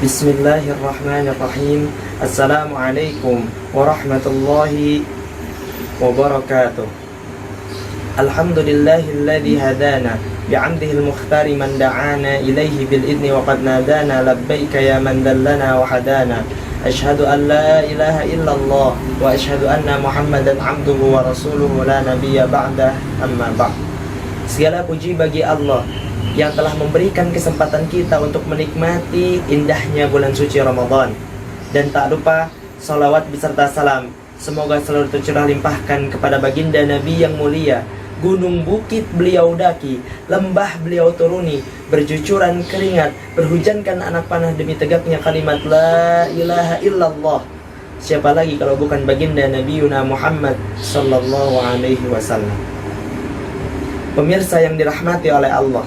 Bismillahirrahmanirrahim. Assalamualaikum warahmatullahi wabarakatuh. Alhamdulillahilladzi hadana bi'amdihil mukhtari man da'ana ilaihi bil idni wa qad nadana labbaika ya man dallana wa hadana. Ashhadu an la ilaha illallah wa ashhadu anna Muhammadan abduhu wa rasuluhu la nabiyya ba'dah, amma ba'd. Segala puji bagi Allah yang telah memberikan kesempatan kita untuk menikmati indahnya bulan suci Ramadan. Dan tak lupa salawat beserta salam semoga selalu tercurah limpahkan kepada baginda Nabi yang mulia. Gunung bukit beliau daki, lembah beliau turuni, bercucuran keringat, berhujankan anak panah demi tegaknya kalimat la ilaha illallah. Siapa lagi kalau bukan baginda Nabi Muhammad sallallahu alaihi wasallam. Pemirsa yang dirahmati oleh Allah,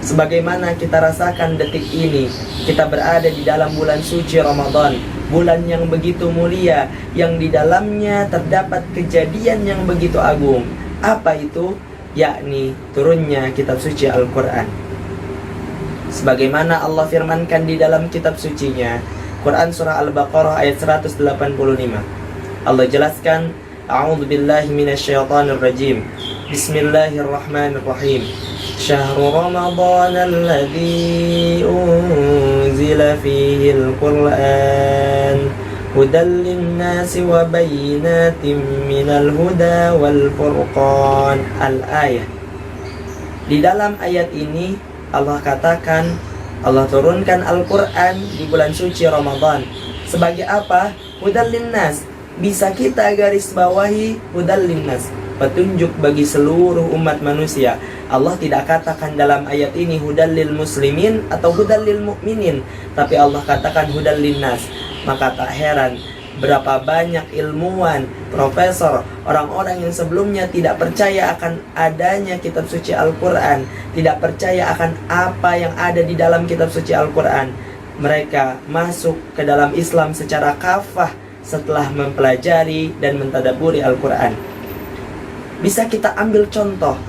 sebagaimana kita rasakan detik ini, kita berada di dalam bulan suci Ramadan, bulan yang begitu mulia, yang di dalamnya terdapat kejadian yang begitu agung. Apa itu? Yakni turunnya kitab suci Al-Quran. Sebagaimana Allah firmankan di dalam kitab sucinya, Quran surah Al-Baqarah ayat 185. Allah jelaskan, A'udzubillahi minasyaitonir rajim. Bismillahirrahmanirrahim. Syahrul Ramadan alladzi unzila fihi al-Qur'an hudan lin-nasi wa bayyinatin minal huda wal furqan. Al-ayah. Di dalam ayat ini Allah katakan Allah turunkan Al-Qur'an di bulan suci Ramadan. Sebagai apa? Hudan lin-nas. Bisa kita garis bawahi hudan lin-nas, petunjuk bagi seluruh umat manusia. Allah tidak katakan dalam ayat ini hudal lil muslimin atau hudal lil mu'minin, tapi Allah katakan hudal lin nas. Maka tak heran berapa banyak ilmuwan, profesor, orang-orang yang sebelumnya tidak percaya akan adanya kitab suci Al-Quran, tidak percaya akan apa yang ada di dalam kitab suci Al-Quran, mereka masuk ke dalam Islam secara kafah setelah mempelajari dan mentadaburi Al-Quran. Bisa kita ambil contoh,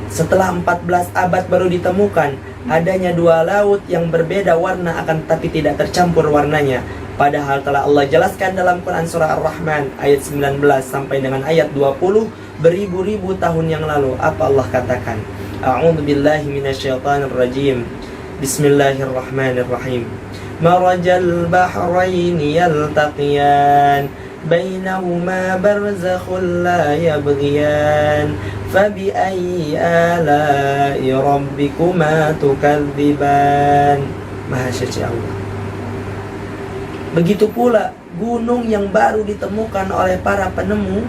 setelah 14 abad baru ditemukan adanya dua laut yang berbeda warna akan tapi tidak tercampur warnanya. Padahal telah Allah jelaskan dalam Quran surah Ar-Rahman ayat 19 sampai dengan ayat 20 beribu-ribu tahun yang lalu. Apa Allah katakan? A'udzubillahi minasyaitonir rajim. Bismillahirrahmanirrahim. Marajal bahraini yaltaqiyan bainahuma barzakhun la yabghiyan fabi'ayyi ala'i rabbikuma tukadziban. Maha suci Allah. Begitu pula gunung yang baru ditemukan oleh para penemu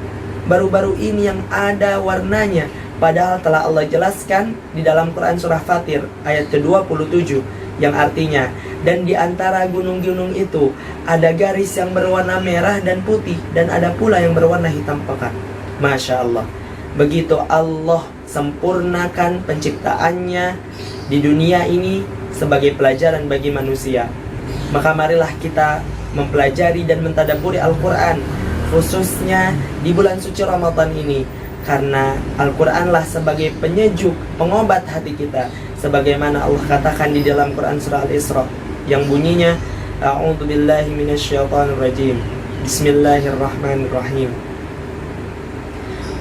baru-baru ini yang ada warnanya, padahal telah Allah jelaskan di dalam Quran surah Fatir ayat ke-27 yang artinya, dan di antara gunung-gunung itu ada garis yang berwarna merah dan putih, dan ada pula yang berwarna hitam pekat. Masya Allah. Begitu Allah sempurnakan penciptaannya di dunia ini sebagai pelajaran bagi manusia. Maka marilah kita mempelajari dan mentadaburi Al-Quran, khususnya di bulan suci Ramadan ini, karena Al-Quranlah sebagai penyejuk, pengobat hati kita. Sebagaimana Allah katakan di dalam Quran surah Al-Isra yang bunyinya A'udzubillahi minasyaitonir rajim. Bismillahirrahmanirrahim.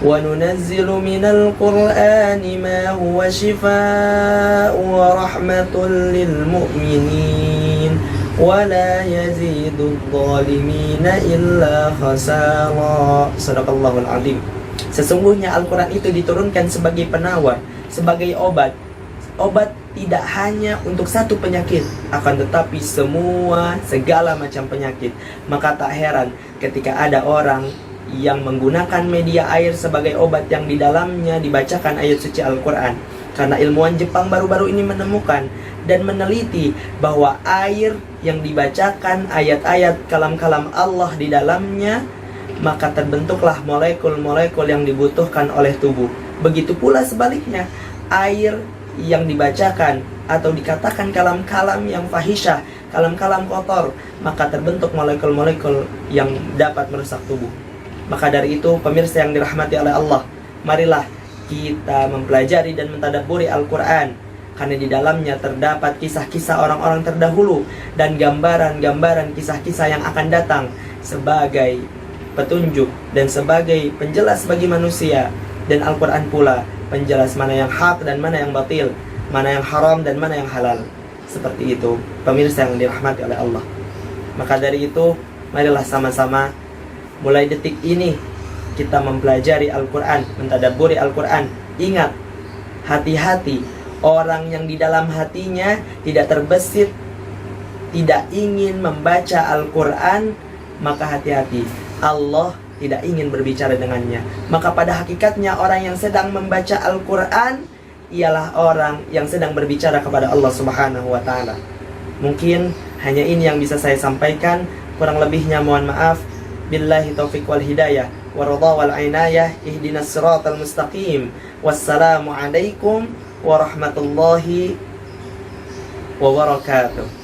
Wa nunazzilu minal Qur'ani ma huwa shifaa'un wa rahmatun lil mu'minin wa la yazidudz zalimina illa khasara. Shadaqallahul azim. Sesungguhnya Al-Quran itu diturunkan sebagai penawar, sebagai obat. Obat tidak hanya untuk satu penyakit, akan tetapi segala macam penyakit. Maka tak heran ketika ada orang yang menggunakan media air sebagai obat yang di dalamnya dibacakan ayat suci Al-Quran. Karena ilmuwan Jepang baru-baru ini menemukan dan meneliti bahwa air yang dibacakan ayat-ayat kalam-kalam Allah di dalamnya, maka terbentuklah molekul-molekul yang dibutuhkan oleh tubuh. Begitu pula sebaliknya, air yang dibacakan atau dikatakan kalam-kalam yang fahisyah, kalam-kalam kotor, maka terbentuk molekul-molekul yang dapat merusak tubuh. Maka dari itu, pemirsa yang dirahmati oleh Allah, marilah kita mempelajari dan mentadabburi Al-Quran karena di dalamnya terdapat kisah-kisah orang-orang terdahulu dan gambaran-gambaran kisah-kisah yang akan datang sebagai petunjuk dan sebagai penjelas bagi manusia. Dan Al-Quran pula penjelas mana yang hak dan mana yang batil, mana yang haram dan mana yang halal. Seperti itu pemirsa yang dirahmati oleh Allah. Maka dari itu, marilah sama-sama mulai detik ini kita mempelajari Al-Quran, mentadabburi Al-Quran. Ingat, hati-hati orang yang di dalam hatinya tidak terbesit, tidak ingin membaca Al-Quran, maka hati-hati, Allah tidak ingin berbicara dengannya. Maka pada hakikatnya orang yang sedang membaca Al-Quran ialah orang yang sedang berbicara kepada Allah Subhanahu wa ta'ala. Mungkin hanya ini yang bisa saya sampaikan. Kurang lebihnya mohon maaf. Billahi taufiq wal hidayah wa ridha wal inayah. Ihdinas siratal mustaqim. Wassalamu alaikum warahmatullahi wabarakatuh.